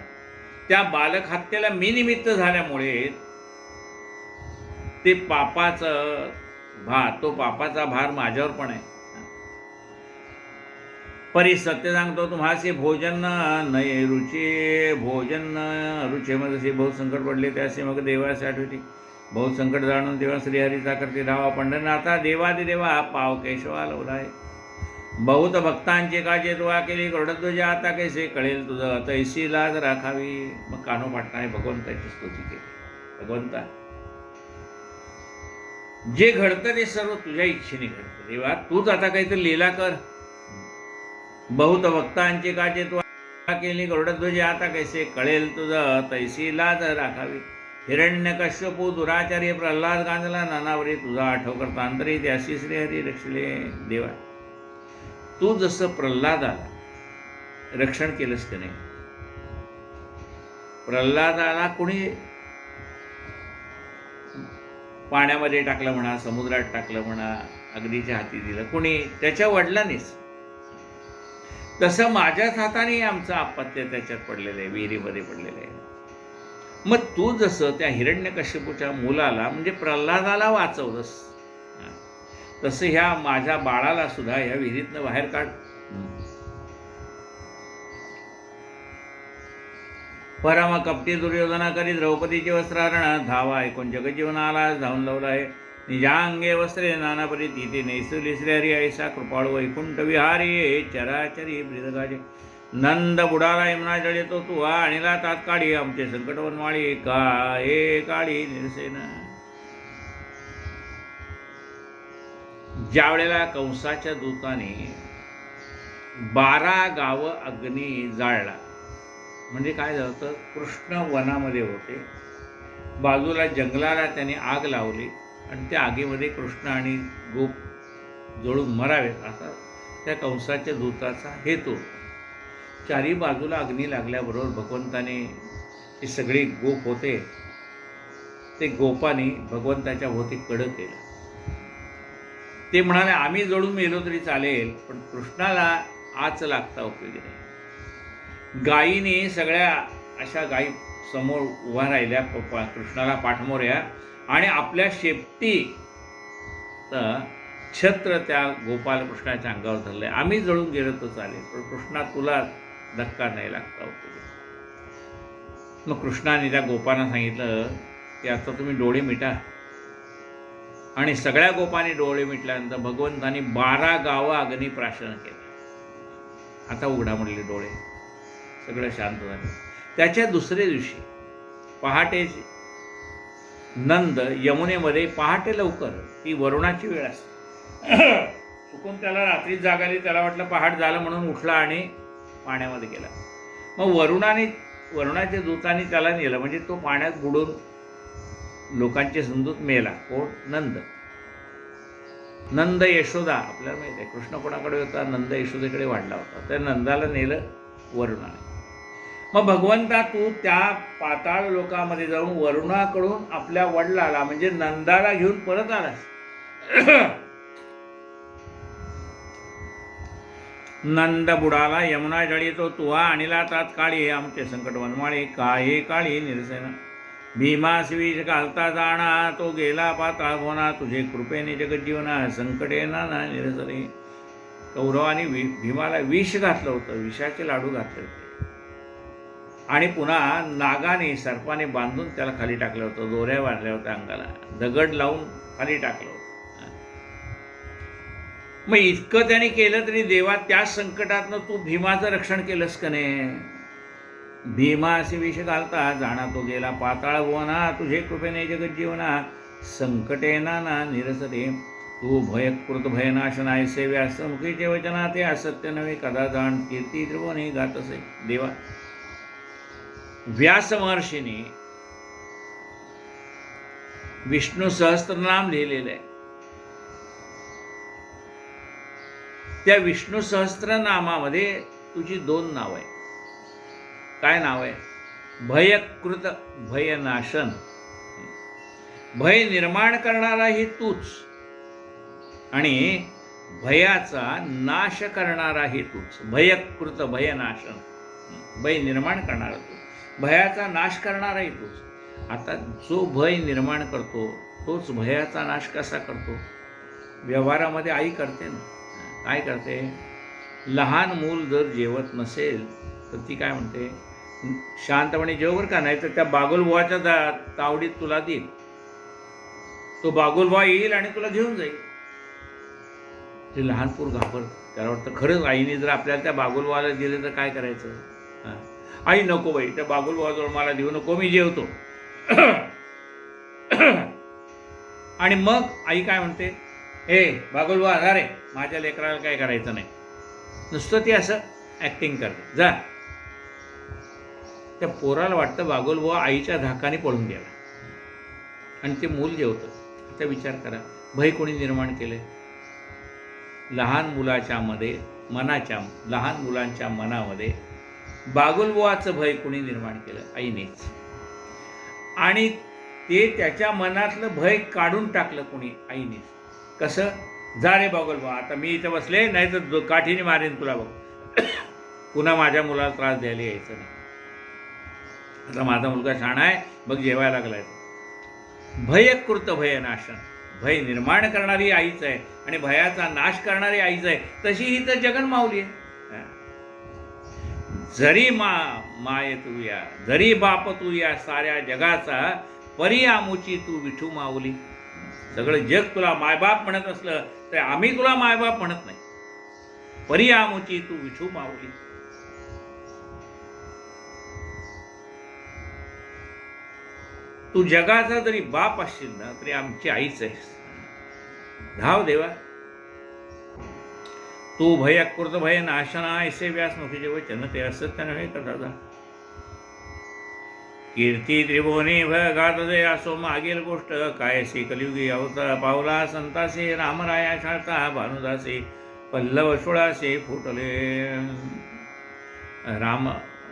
त्या बालक हत्येला मी निमित्त झाल्यामुळे ते पापाचं तो पापाचा भार माझ्यावर पण आहे. परी सत्य सांगतो तुम्हासी भोजन नये रुचे, भोजन रुचे मध्ये बहुत संकट पडले, त्याचे मग देवास आठवते. बहुत संकट जाणून देवा श्रीहरीचा करते धावा. पंढरनाथा देवादिदेवा पाव केशवा लवलाय. बहुत भक्तांचे काजे तुवा केली, गरुडध्वज आता कैसे कळेल तुझं, तैसी लाज राखावी. मग कानोपाटकाने भगवंताची स्तुती केली. भगवंता, जे घडतं ते सर्व तुझ्या इच्छेने घडतं. देवा तूच आता काहीतरी लीला कर. बहुत भक्तांचे काजे तू केली, गरुडध्वज आता कैसे कळेल तुझं, तैसी लाज राखावी. हिरण्यकश्यपू दुराचार्य प्रल्हाद गांजला नानावरी, तुझा आठव करता अंतरी त्याशी श्रीहरी रक्षले. देवा तू जसं प्रल्हादाला रक्षण केलंस की नाही, प्रल्हादाला कुणी पाण्यामध्ये टाकलं म्हणा, समुद्रात टाकलं म्हणा, अग्नीच्या हाती दिलं, कुणी त्याच्या वडिलांनीच, तसं माझ्याच हाताने आमचं अपत्य त्याच्यात पडलेलं आहे, विहिरीमध्ये पडलेलं आहे. मग तू जसं त्या हिरण्यकश्यपूच्या मुलाला म्हणजे प्रल्हादाला वाचवलंस, तसं ह्या माझ्या बाळाला सुद्धा ह्या विहिरीतनं बाहेर काढ. परम कपटी दुर्योधना करी द्रौपदीचे वस्त्रहरण, धावा ऐकून जगजीवनाला धावून लावला आहे. निजांगे वस्त्रे नानापरी तिथे नैसुली श्रीहरी ऐसा कृपाळू वैकुंठ विहारी, चराचरी ब्रिदगाजे. नंद बुडाला यमुना जळेतो तू आणिला तात्काळी, आमचे संकट वनवाळी काय काळी निरसेना. ज्यावेळेला कंसाच्या दूताने 12 गावं अग्नी जाळला, म्हणजे काय झालं होतं, कृष्ण वनामध्ये होते, बाजूला जंगलाला त्याने आग लावली आणि त्या आगीमध्ये कृष्ण आणि गोप जळून मरावेत असा त्या कंसाच्या दूताचा हेतू. चारी बाजूला अग्नी लागल्याबरोबर भगवंताने ते सगळे गोप होते, ते गोपाने भगवंताच्या भोवती कडं केलं. ते म्हणाले आम्ही जळून मेलो तरी चालेल, पण कृष्णाला आच लागता उपयोगी नाही. गायीने सगळ्या अशा गायी समोर उभा राहिल्या, कृष्णाला पाठमोऱ्या, आणि आपल्या शेपटीचं छत्र त्या गोपालकृष्णाच्या अंगावर धरले. आम्ही जळून गेलो तर चालेल, पण कृष्णा तुला धक्का नाही लागता उपयोगी. मग कृष्णाने त्या गोपांना सांगितलं की आता तुम्ही डोळे मिटा. आणि सगळ्या गोपांनी डोळे मिटल्यानंतर भगवंतांनी 12 गावं अग्निप्राशन केलं. आता उघडा म्हणले डोळे, सगळं शांत झालं. त्याच्या दुसऱ्या दिवशी पहाटे नंद यमुनेमध्ये, पहाटे लवकर, ती वरुणाची वेळ असते, चुकून त्याला रात्रीच जाग आली, त्याला वाटलं पहाट झालं म्हणून उठला आणि पाण्यामध्ये गेला. मग वरुणाच्या दूताने त्याला नेलं, म्हणजे तो पाण्यात बुडून लोकांचे समजूत मेला. कोण? नंद यशोदा. आपल्याला माहिती आहे कृष्ण कोणाकडे होता? नंद यशोदेकडे वाढला होता. त्या नंदाला नेलं वरुणाने. मग भगवंता तू त्या पाताळ लोकामध्ये जाऊन वरुणाकडून आपल्या वडिलाला म्हणजे नंदाला घेऊन परत आलास. नंद बुडाला यमुना जळी तो तुहा आणिला तात्काळी आमचे संकट वनमाळी काहे काळी निरसेना भीमास विष घालता जाणा तो गेला पाताळ होना तुझे कृपेने जगज्जीवना संकटे नाना निरसरे. कौरवाने भीमाला विष घातलं होतं, विषाचे लाडू घातले होते, आणि पुन्हा नागाने सर्पाने बांधून त्याला खाली टाकलं होतं, दोऱ्या बांधल्या होत्या अंगाला, दगड लावून खाली टाकलं होतं. मग इतकं त्याने केलं तरी देवा त्या संकटातनं तू भीमाचं रक्षण केलंस का नाही? भीमा असे विष घालता जाणा तो गेला पाताळ भुवना तुझे कृपेने जगज्जीवना संकटे नाना निरसते तू भयकृत भयनाशन ऐसे व्यास मुखीचे वचना ते असत्य नव्हे कदा जाण कीर्ती त्रिभुवने गात असे. देवा, व्यास महर्षीने विष्णू सहस्त्रनाम लिहिलेलं आहे. त्या विष्णू सहस्त्रनामामध्ये तुझी 2 नाव आहे. काय नाव आहे? भयकृत भयनाशन, भय निर्माण करणाराही तूच आणि भयाचा नाश करणाराही तूच. भयकृत भयनाशन, भय निर्माण करणारा तू, भयाचा नाश करणाराही तूच. आता जो भय निर्माण करतो तोच भयाचा नाश कसा करतो? व्यवहारामध्ये आई करते ना. काय करते? लहान मूल जर जेवत नसेल तर ती काय म्हणते? शांतपणे जेववर का, नाही तर त्या बागुलबुवाच्या तावडीत तुला देईल. तो बागुलबुवा येईल आणि तुला घेऊन जाईल. ते लहान पोर घाबरत, त्याला वाटतं खरंच आईने जर आपल्याला त्या बागुलबुवाला दिले तर काय करायचं? आई नको बाई, त्या बागुलबुवाजवळ मला देऊ नको, मी जेवतो. आणि मग आई काय म्हणते? बागुलबुवा अरे माझ्या लेकराला काय करायचं नाही. नुसतं ती असं ॲक्टिंग करते, जा. त्या पोराला वाटतं बागुलबुवा आईच्या धाकाने पळून गेला आणि ते मूल जेवतं. आता विचार करा, भय कोणी निर्माण केले? लहान मुलांच्या मनामध्ये बागुलबुवाचं भय कोणी निर्माण केलं? आईनेच. आणि ते त्याच्या मनातलं भय काढून टाकलं कोणी? आईनेच. कसं? जा रे बागुलबुवा, आता मी इथं बसले, नाही तर काठीने मारेन तुला बघ. पुन्हा माझ्या मुलाला त्रास द्यायला यायचं नाही. आता माझा मुलगा शहाणा आहे, बघ जेवायला लागलाय. भयकृत भयनाशन, भय निर्माण करणारी आईच आहे आणि भयाचा नाश करणारी आईच आहे. तशी ही तर जगन्माऊली आहे. जरी माय तू या, जरी बाप तू या साऱ्या जगाचा, परी आमुची तू विठू माऊली. सगळं जग तुला मायबाप म्हणत असलं तर आम्ही तुला मायबाप म्हणत नाही. परी आमुची तू विठू माऊली. तू जगाचा जरी बाप असशील ना तरी आमची आईच आहेस. धाव देवा, तू भयकृत भय नाशना ऐसे व्यासमुखीचे वचन ते असत्य नव्हे कदा. कीर्ती त्रिभुवने भगात दे असो मागील गोष्ट कायसी कलियुगी अवतार पावला संतासे रामराया शाळता भानुदासे पल्लव सोळासे फुटले.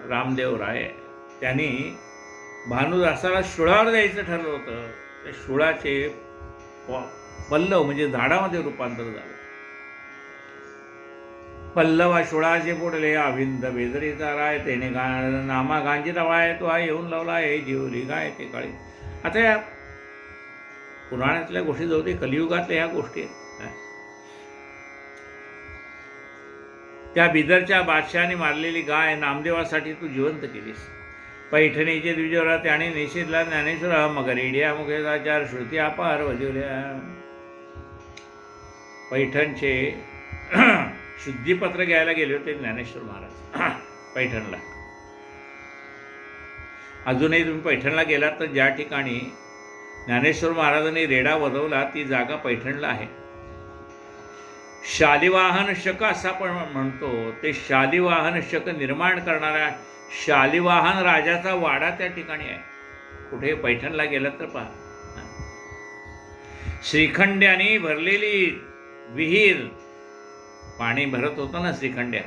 रामदेव राय त्यांनी भानुदासाला शुळावर द्यायचं ठरलं होतं. त्या शुळाचे पल्लव म्हणजे झाडामध्ये रूपांतर झालं. पल्लवा शुळाचे पोटले अभिंद बेदरीचा राय तेने नामा गांजीचा वाय तो हा येऊन लावला आहे जीवली गाय ते काळी. आता या पुराणातल्या गोष्टी जाऊ दे, कलियुगातल्या ह्या गोष्टी आहेत. त्या बिदरच्या बादशहाने मारलेली गाय नामदेवासाठी तू जिवंत केलीस. पैठणीचे द्विजवरा त्याने निषेधला ज्ञानेश्वरा मग रेडिया मुखेचा चार श्रुती अपार वजवल्या. पैठणचे शुद्धीपत्र घ्यायला गेले होते ज्ञानेश्वर महाराज पैठणला. अजूनही तुम्ही पैठणला गेलात तर ज्या ठिकाणी ज्ञानेश्वर महाराजांनी रेडा वजवला ती जागा पैठणला आहे. शालिवाहन शक असा पण म्हणतो. ते शालिवाहन शक निर्माण करणारा शालिवाहन राजाचा वाडा त्या ठिकाणी आहे. कुठे पैठणला गेलात तर पहा. श्रीखंड्याने भरलेली विहीर, पाणी भरत होतं ना श्रीखंड्या,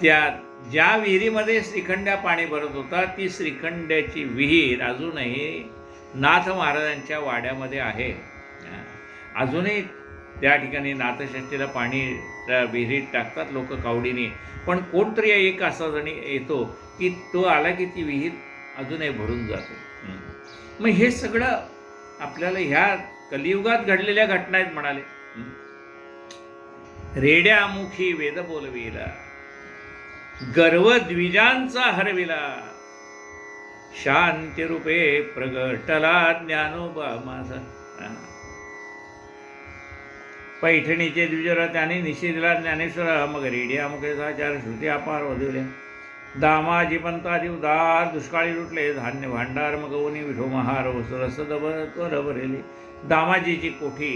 त्या ज्या विहिरीमध्ये श्रीखंड्या पाणी भरत होता ती श्रीखंड्याची विहीर अजूनही नाथ महाराजांच्या वाड्यामध्ये आहे. अजूनही त्या ठिकाणी नाथषष्ठीला पाणी त्या विहिरीत टाकतात लोक कावडीने. पण कोणतरी एक असा जण येतो की तो आला की ती विहीर अजूनही भरून जाते. मग हे सगळं आपल्याला ह्या कलियुगात घडलेल्या घटना आहेत म्हणाले. रेड्यामुखी वेद बोलविला, गर्व द्विजांचा हरविला, शांती रूपे प्रगटला ज्ञानोबा माझा. पैठणीचे द्विजरा त्याने निषेधला ज्ञानेश्वरा मग रेड्यामुखेचा चार श्रुती अपार वधवल्या. दामाजी पंताजी उदार दुष्काळी लुटले, धान्य भांडार मगवणी विठो महार रसद भरेली. दामाजीची कोठी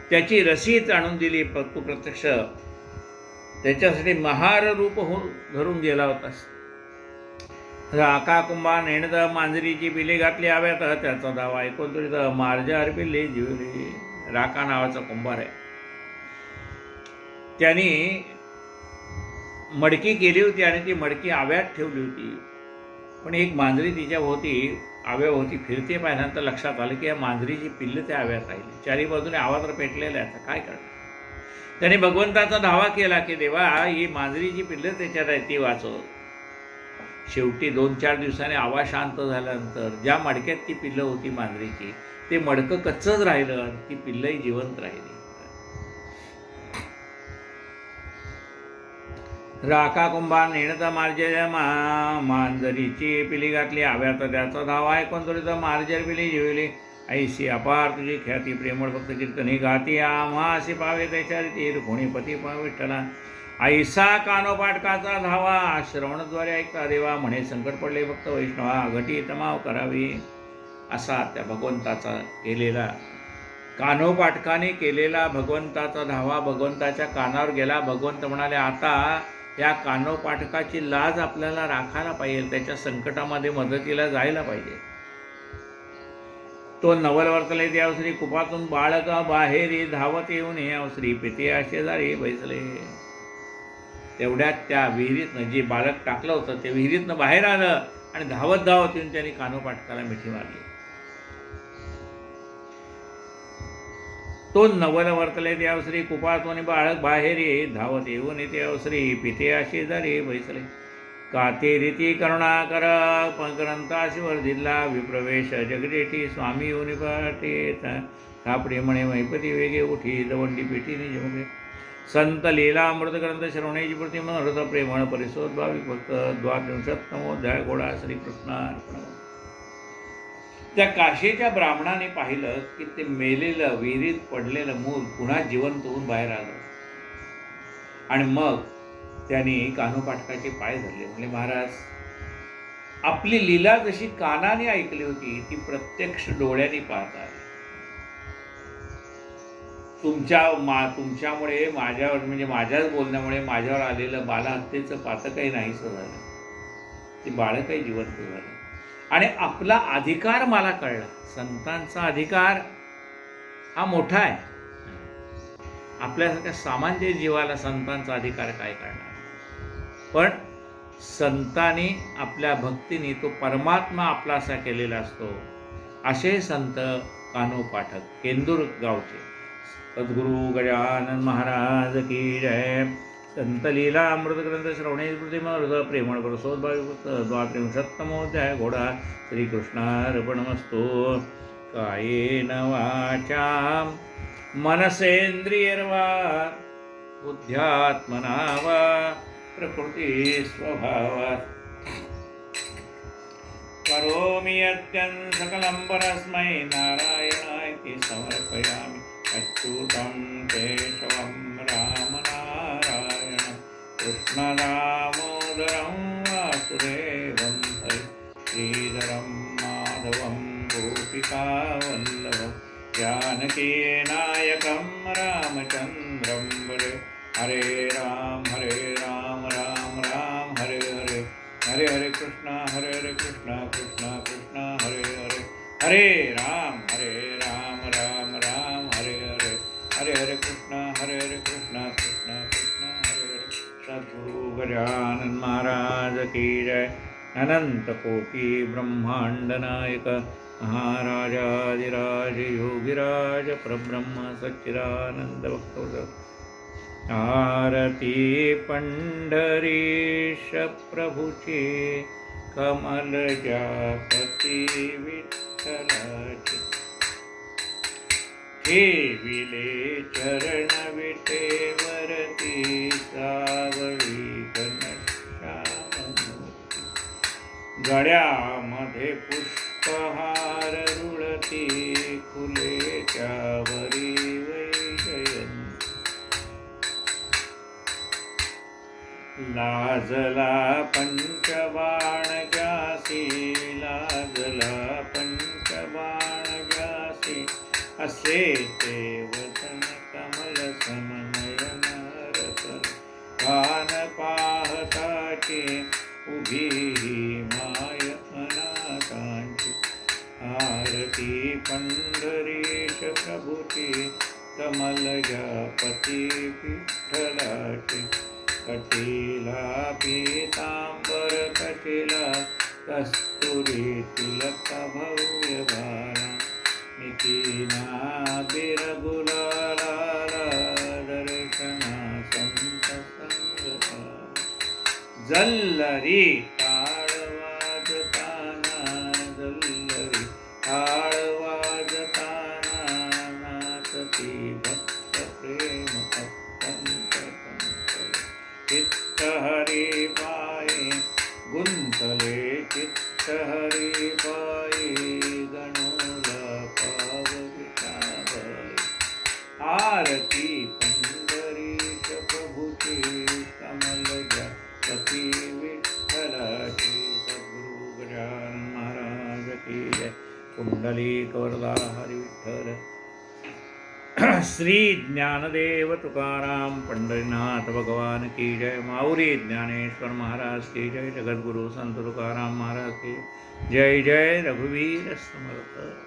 त्याची रसीद आणून दिली. तू प्रत्यक्ष त्याच्यासाठी महार रूप धरून गेला होतास. राका कुंभा नेणत मांजरीची पिले घातली हव्यात, त्याचा दावा ऐकून तरी तर मार्जार पिल्ले जिवली. राका नावाचा कुंभार आहे. त्यांनी मडकी केली होती आणि ती मडकी आव्यात ठेवली होती. पण एक मांजरी तिच्या भोवती आव्याभोवती फिरते पाहिल्यानंतर लक्षात आलं की या मांजरीची पिल्लं त्या आव्यात राहिली. चारी बाजूने आवाज तर पेटलेला आहे. आता काय करणार. त्याने भगवंताचा धावा केला की देवा ही मांजरीची पिल्लं त्याच्यात आहे ती वाचव. शेवटी 2-4 दिवसांनी आवाज शांत झाल्यानंतर ज्या मडक्यात ती पिल्लं होती मांजरीची ते मडकं कच्चंच राहिलं आणि ती पिल्लंही जिवंत राहिली. राका कुंभा नेणता मार्जर मांजरीची पिली घातली हव्यात, त्याचा धावा ऐकून तरी तर मार्जर पिली जिवली. ऐशी अपार तुझी ख्याती प्रेमळ भक्त कीर्तनी गाती, आम्हा असे पावे त्याच्या रीती कोणी पती पावे विठ्ठला. ऐसा कानोपाटकाचा धावा श्रवणद्वारे ऐकता देवा, म्हणे संकट पडले भक्त वैष्णवा घटी तमाव करावी. असा त्या भगवंताचा केलेला कानोपाटकाने केलेला भगवंताचा धावा भगवंताच्या कानावर गेला. भगवंत म्हणाले आता या कानोपाटकाची लाज आपल्याला राखायला पाहिजे, त्याच्या संकटामध्ये मदतीला जायला पाहिजे. तो नवल वर्तले त्या श्री कुपातून बाळका बाहेरी धावत येऊन हे श्री पिते शेजारी बैसले. तेवढ्यात त्या विहिरीतनं जे बाळक टाकलं होतं ते विहिरीतनं बाहेर आलं आणि धावत धावत येऊन त्यांनी कानोपाटकाला मिठी मारली. तो नवल वर्तले त्या श्री कुपातून बाळक बाहेरी धावत येऊन ते श्री पिते शेजारी बैसले. काते रीती करुणा कर ग्रंथाशिवर दिला विप्रवेश जगदेठी स्वामी येऊन पाठेत. सापडे म्हणे मैपती वेगे उठी दवंडी पिठीने जमुगे. संत लीला अमृत ग्रंथ श्रवण्याची प्रति मनोरथ प्रेमळ परिसोद भाविक भक्त. द्वादशतमोध्याय घोडा श्रीकृष्णार्पण. त्या काशीच्या ब्राह्मणाने पाहिलं की ते मेलेलं विहिरीत पडलेलं मूल पुन्हा जिवंत होऊन बाहेर आलं आणि मग त्यांनी कानोपाटकाचे पाय धरले. म्हणजे महाराज आपली लीला जशी कानाने ऐकली होती ती प्रत्यक्ष डोळ्यांनी पाहत आली. तुमच्यामुळे माझ्यावर म्हणजे माझ्याच बोलण्यामुळे माझ्यावर आलेलं बालहत्येचं पातकही नाहीसं झालं. ते बाळकही जिवंत झालं आणि आपला अधिकार मला कळला. संतांचा अधिकार हा मोठा आहे. आपल्यासारख्या सामान्य जीवाला संतांचा अधिकार काय करणार. पण संतांनी आपल्या भक्तीने तो परमात्मा आपलासा केलेला असतो असे संत कान्हो पाठक केंदूर गावचे. सद्गुरु गजानन महाराज की जय. संत लीला अमृत ग्रंथ श्रवणे स्मृतिमृत प्रेमळ प्रसोद्भावित द्वात्रिंशत्तमोऽध्याय घोडा. श्रीकृष्णार्पणमस्तु. कायेन वाचा मनसेन्द्रियर्वा बुद्ध्यात्मना वा प्रकृती स्वभावात् करोमि यद्यं सकलं परस्मै नारायणाय समर्पयामि. अच्युतं केशवं रामनारायणं कृष्णदामोदरं वासुदेवं हरि श्रीधरं माधवं गोपिकावल्लभं जानकीनायकं रामचन्द्रं भजे. हरे राम राम राम हरे हरे, हरे हरे कृष्णा हरे हरे कृष्णा कृष्णा कृष्णा हरे हरे, हरे राम राम राम हरे हरे, हरे हरे कृष्णा हरे हरे कृष्णा कृष्णा कृष्णा हरे हरे. सद्गुरु गजानन महाराज की जय. अनंत कोटि ब्रह्मांड नायक महाराजाधिराज योगिराज परब्रह्म सच्चिदानंद भक्त. आरती पंढरीश प्रभूची कमल जापती विठ्ठलाची. ठेविले चरण विटेवरती सावळी घनश्याममूर्ती. गळ्यामध्ये पुष्पहार रुळती फुले त्यावरी वैजयंती. लाजला पंचबाण जासी लाजला पंचबाण जासी. असे ते वचन कमल समनयन रतन. कान पाहताची उभी माय अनाथांची. आरती पंढरीश प्रभूची कमल जापती विठ्ठलाची. कटिला पीतांबर कटिला कस्तुरी तिलक भव्य बाला. नितीना बिरगुलाला दर्शना संत संगता. जल्लरी टाळ वाजताना जल्लरी टाळ वाजताना नाचती भक्त प्रेम अत्यंत. चित्त हरी पायी गुंतले चित्त हरी पायी गणोला पावविटाबाई. आरती पंढरीश प्रभूची कमल जापती विठ्ठलाची. सद्गुरु गजानन महाराज की जय. कुंडलिक वरदा हरी विठ्ठल. श्री ज्ञानदेव तुकाराम पंढरीनाथ भगवान की जय. माऊली ज्ञानेश्वर महाराज की जय. जगद्गुरु संत तुकाराम महाराज की जय. जय रघुवीर समर्थ.